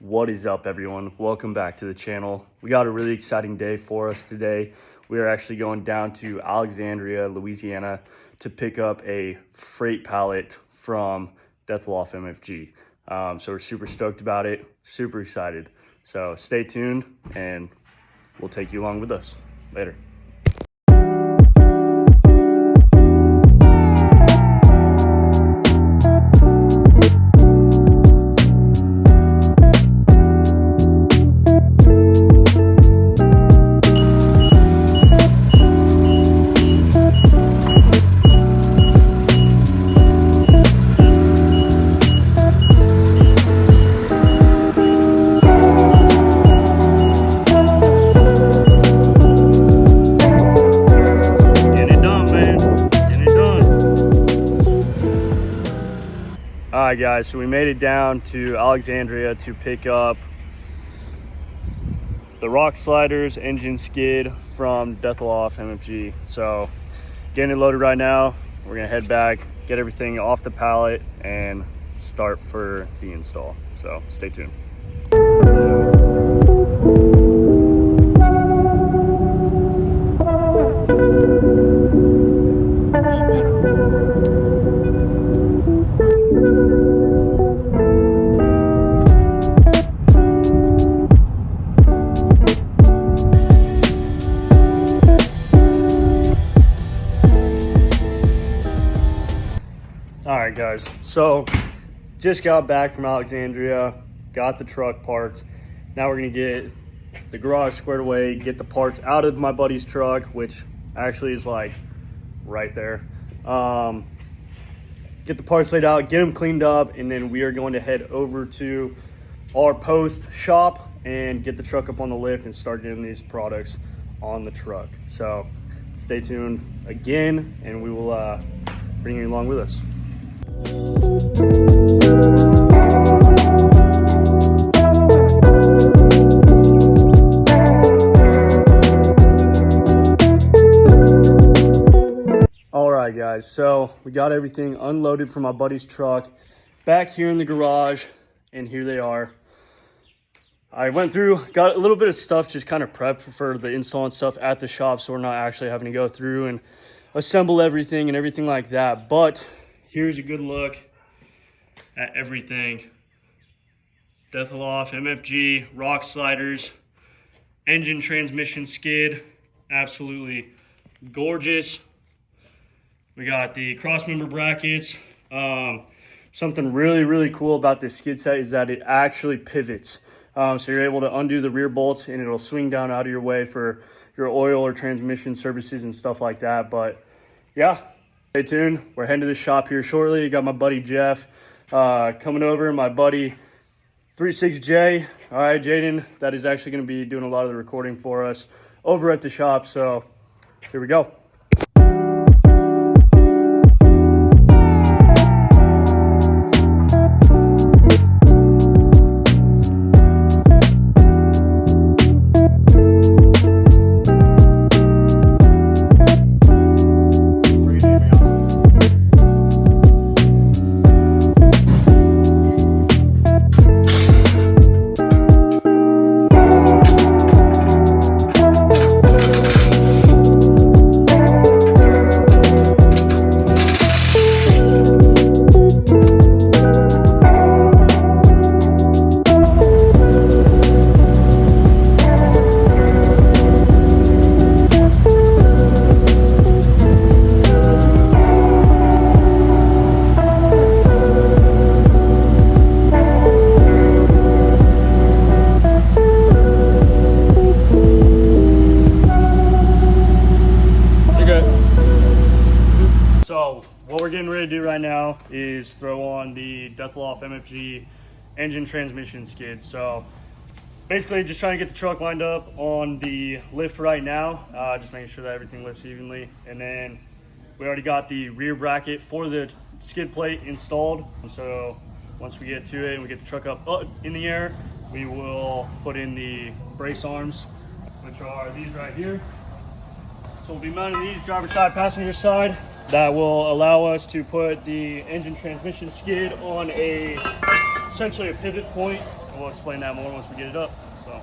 What is up, everyone? Welcome back to the channel. We got a really exciting day for us today. We are actually going down to Alexandria, Louisiana to pick up a freight pallet from Deathloff MFG. So we're super stoked about it, super excited. So stay tuned and we'll take you along with us. Later. All right, guys, so we made it down to Alexandria to pick up the rock sliders engine skid from Deathloff MFG. So getting it loaded right now. We're gonna head back, get everything off the pallet and start for the install. So stay tuned. All right, guys, so just got back from Alexandria, got the truck parked. Now we're gonna get the garage squared away, get the parts out of my buddy's truck, which actually is like right there. Get the parts laid out, get them cleaned up, and then we are going to head over to our post shop and get the truck up on the lift and start getting these products on the truck. So stay tuned again, and we will bring you along with us. All right, guys, so we got everything unloaded from my buddy's truck back here in the garage, and here they are. I went through, got a little bit of stuff just kind of prepped for the install and stuff at the shop, so we're not actually having to go through and assemble everything and everything like that. But here's a good look at everything. Deathloff MFG rock sliders, engine transmission skid, absolutely gorgeous. We got the cross member brackets. Something really cool about this skid set is that it actually pivots. So you're able to undo the rear bolts and it'll swing down out of your way for your oil or transmission services and stuff like that. But yeah, stay tuned. We're heading to the shop here shortly. You got my buddy Jeff coming over, my buddy 36J. All right, Jaden, that is actually going to be doing a lot of the recording for us over at the shop. So here we go. So what we're getting ready to do right now is throw on the Deathloff MFG engine transmission skid. So basically just trying to get the truck lined up on the lift right now, just making sure that everything lifts evenly. And then we already got the rear bracket for the skid plate installed. And so once we get to it and we get the truck up in the air, we will put in the brace arms, which are these right here. So we'll be mounting these driver side, passenger side. That will allow us to put the engine transmission skid on essentially a pivot point, we'll explain that more once we get it up. So.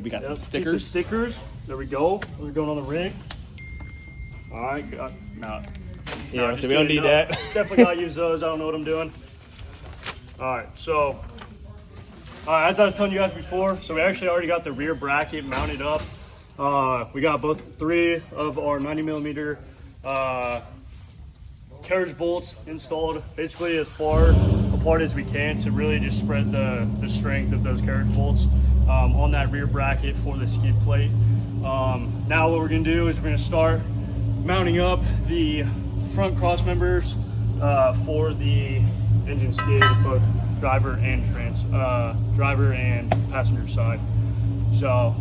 We got some Keep the stickers. stickers. There we go. We're going on the rig. All right. No. Yeah, so we don't need that. Definitely got to use those. I don't know what I'm doing. All right. So, as I was telling you guys before, so we actually already got the rear bracket mounted up. We got both 3 of our 90 millimeter carriage bolts installed, basically as far apart as we can to really just spread the strength of those carriage bolts on that rear bracket for the skid plate. Now what we're going to do is we're going to start mounting up the front cross members for the engine skid, both driver and passenger side. So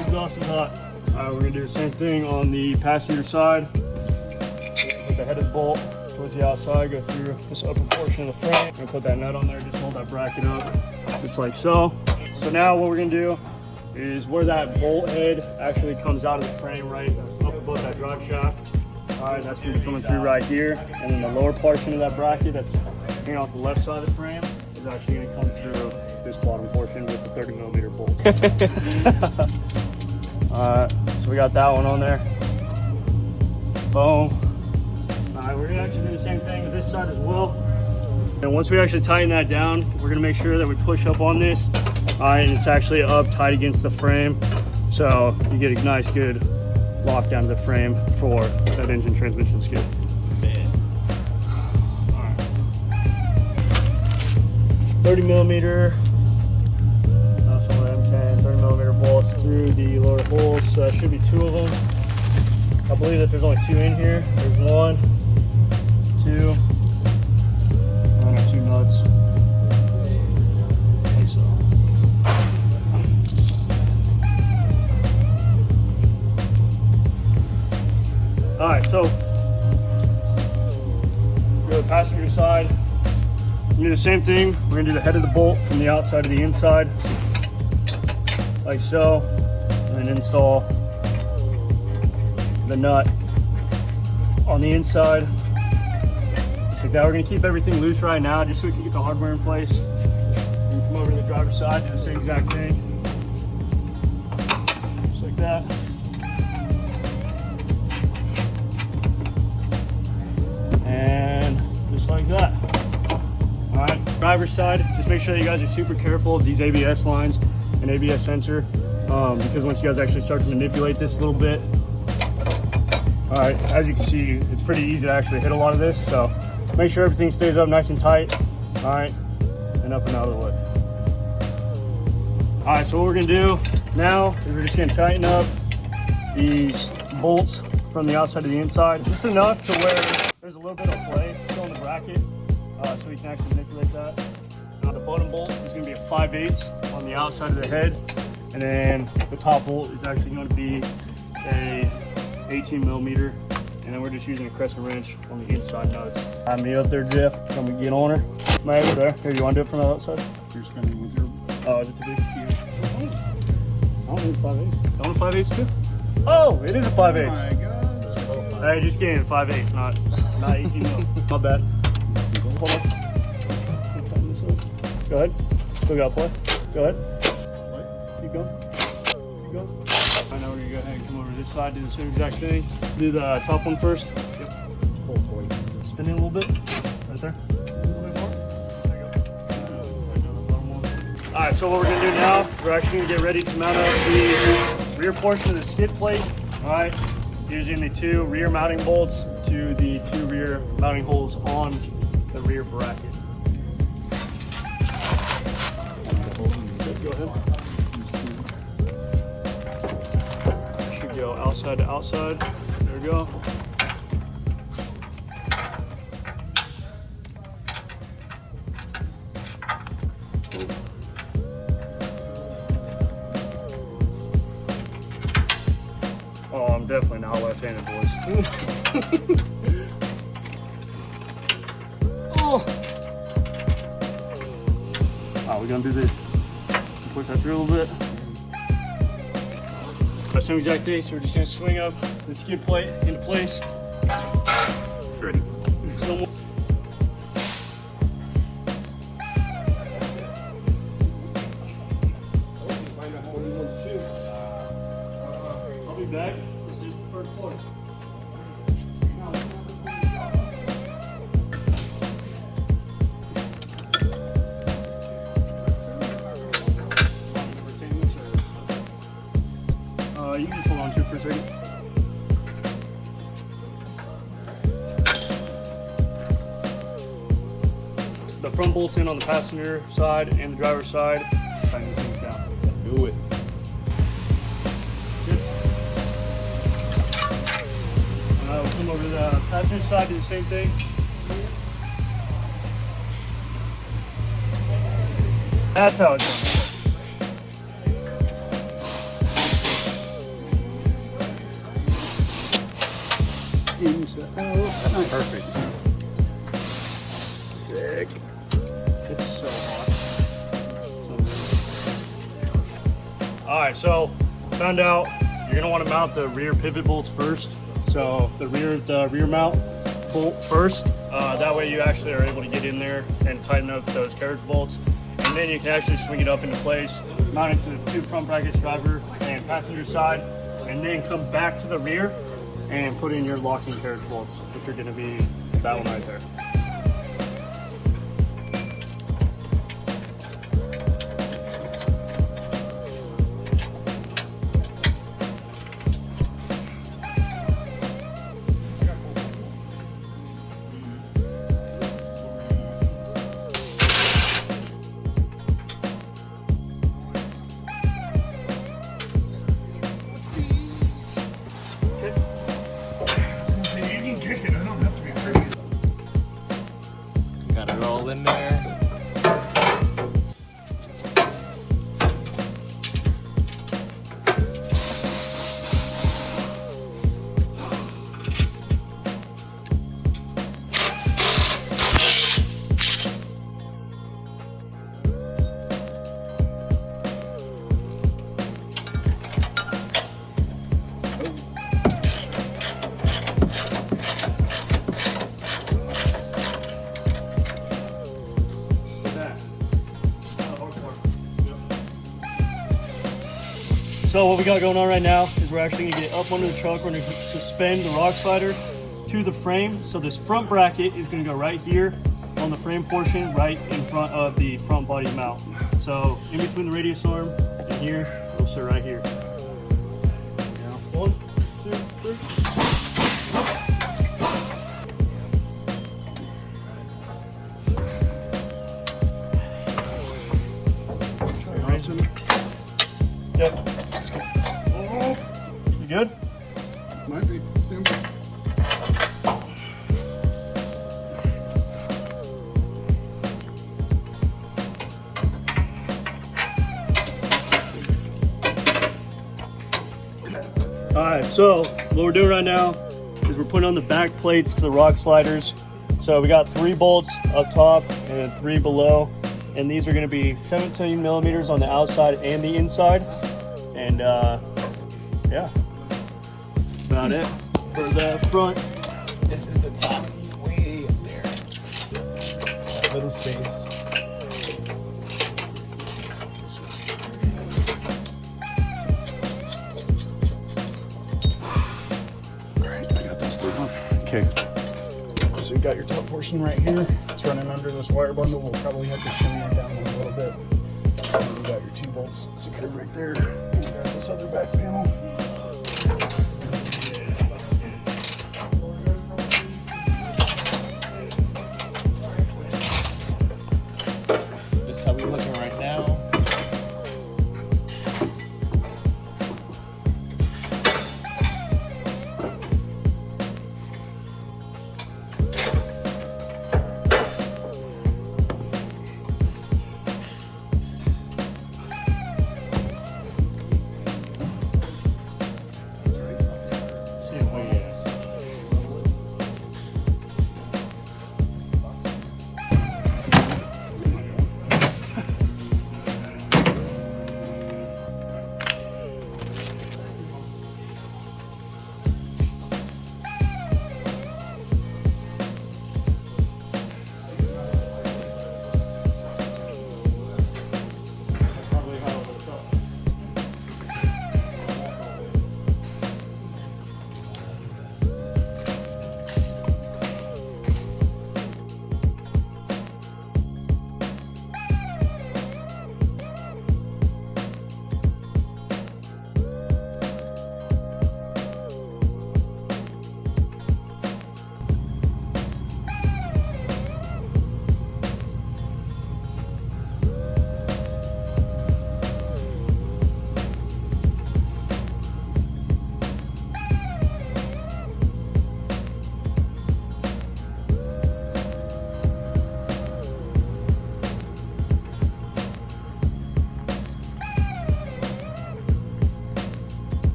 exhaust is hot. We're going to do the same thing on the passenger side with the head of the bolt towards the outside, go through this upper portion of the frame. I'm going to put that nut on there, just hold that bracket up, just like so. So now what we're going to do is where that bolt head actually comes out of the frame, right up above that drive shaft. All right, that's going to be coming through right here. And then the lower portion of that bracket that's hanging off the left side of the frame is actually going to come through this bottom portion with the 30 millimeter bolt. So we got that one on there. Boom. Alright, we're gonna actually do the same thing with this side as well. And once we actually tighten that down, we're gonna make sure that we push up on this. Alright, and it's actually up tight against the frame. So you get a nice good lockdown of the frame for that engine transmission skid. Alright. 30 millimeter. Some of them 30 millimeter bolts through the lower holes. So that should be 2 of them. I believe that there's only 2 in here. There's 1, 2, and 2 nuts. Like so. All right, so go to the passenger side. We do the same thing. We're gonna do the head of the bolt from the outside to the inside, like so, and then install the nut on the inside. Just like that. We're gonna keep everything loose right now just so we can get the hardware in place. And come over to the driver's side, do the same exact thing. Just like that. And just like that. All right, driver's side, just make sure that you guys are super careful of these ABS lines and ABS sensor, because once you guys actually start to manipulate this a little bit, all right, as you can see, it's pretty easy to actually hit a lot of this, so make sure everything stays up nice and tight, all right, and up and out of the way. All right, so what we're gonna do now is we're just gonna tighten up these bolts from the outside to the inside, just enough to where there's a little bit of play still in the bracket, so we can actually manipulate that. Now the bottom bolt is gonna be a 5/8 on the outside of the head, and then the top bolt is actually gonna be a 18 millimeter, and then we're just using a crescent wrench on the inside nuts. Have me up there, Jeff. Come and get on her. Right over there. Here, you want to do it from the outside? You're spinning with your. Oh, is it too big? Yeah. I don't think it's 5/8. Don't a 5/8 too? Oh, it is a 5/8. Oh my God. Hey, just kidding. 5/8, not 18 mil. My bad. Hold on. Go ahead. Still got play. Go ahead. Keep going. Keep going. I know we're gonna go ahead and come over to this side, do the same exact thing. Do the top one first. Yep. Spin it a little bit. Right there. A little bit more. There you go. Alright, so what we're gonna do now, we're actually gonna get ready to mount up the rear portion of the skid plate. Alright. Using the 2 rear mounting bolts to the 2 rear mounting holes on the rear bracket. Go ahead. Go outside to outside. There we go. Oh, I'm definitely not left-handed, boys. Oh, we're gonna do this. Push that through a little bit. Same exact thing, so we're just gonna swing up the skid plate into place. Ready. I'll be back. This is the first point. You can just hold on to it for a second. The front bolt's in on the passenger side and the driver's side. Tighten these things down. Do it. Good. We'll come over to the passenger side, do the same thing. That's how it's done. Into out. Nice. Perfect. Sick. It's so hot. Alright, so found out you're gonna want to mount the rear pivot bolts first. So the rear mount bolt first. That way you actually are able to get in there and tighten up those carriage bolts. And then you can actually swing it up into place, mount it to the two front brackets, driver and passenger side, and then come back to the rear and put in your locking carriage bolts, which are going to be that one right there. Got it all in there. So what we got going on right now is we're actually gonna get up under the truck. We're gonna suspend the rock slider to the frame. So this front bracket is gonna go right here on the frame portion, right in front of the front body mount. So in between the radius arm and here, it'll sit right here. One, two, three. Yep. You good? Might be. Stand by. Alright, so what we're doing right now is we're putting on the back plates to the rock sliders. So we got 3 bolts up top and 3 below. And these are going to be 17 millimeters on the outside and the inside. And yeah, that's about it for the front. This is the top, way up there. That little space. Alright, I got those 3 on. Okay. So you got your top portion right here. It's running under this wire bundle. We'll probably have to shimmy it down a little bit. And you got your 2 bolts secured right there. You got this other back panel.